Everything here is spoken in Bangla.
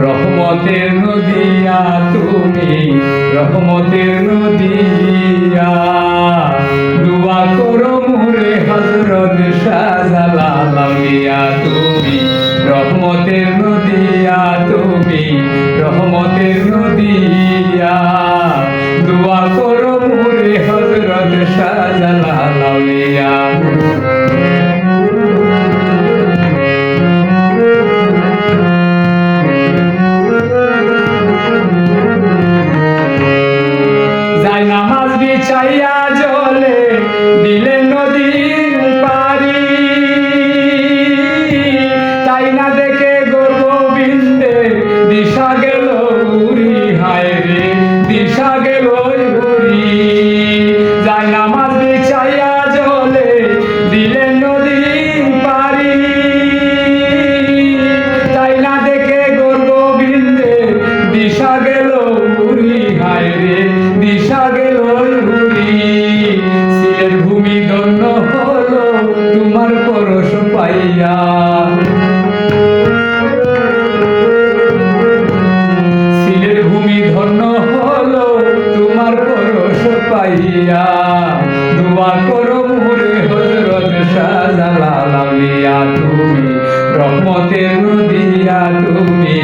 রহমতের নদিয়া তুমি, রহমতের নদিয়া, দুয়া করো মুরে হযরত শাহজালাল আউলিয়া তুমি, রহমতের নদিয়া তুমি, রহমতের নদিয়া, দুয়া করো মুরে হযরত শাহজালাল আউলিয়া। নামাজ বিছাইয়া জলে দিলেন নদীর পারি, তাই না দেখে গোবিন্দে দিশা গেল উড়ি, হায় রে দিশা গেল উড়ি। যাই নামাজ বিছাইয়া জলে দিলেন নদীর পারি, তাই না দেখে গোবিন্দে দিশা গেল উড়ি, হায় রে দিশা গেল উড়ি। সিলের ভূমি ধন্য হলো তোমার পরশ পাইয়া, সিলের ভূমি ধন্য হলো তোমার পরশ পাইয়া, দোয়া করো মুরে হযরত শাহজালাল আউলিয়া তুমি, রহমতের নদিয়া তুমি।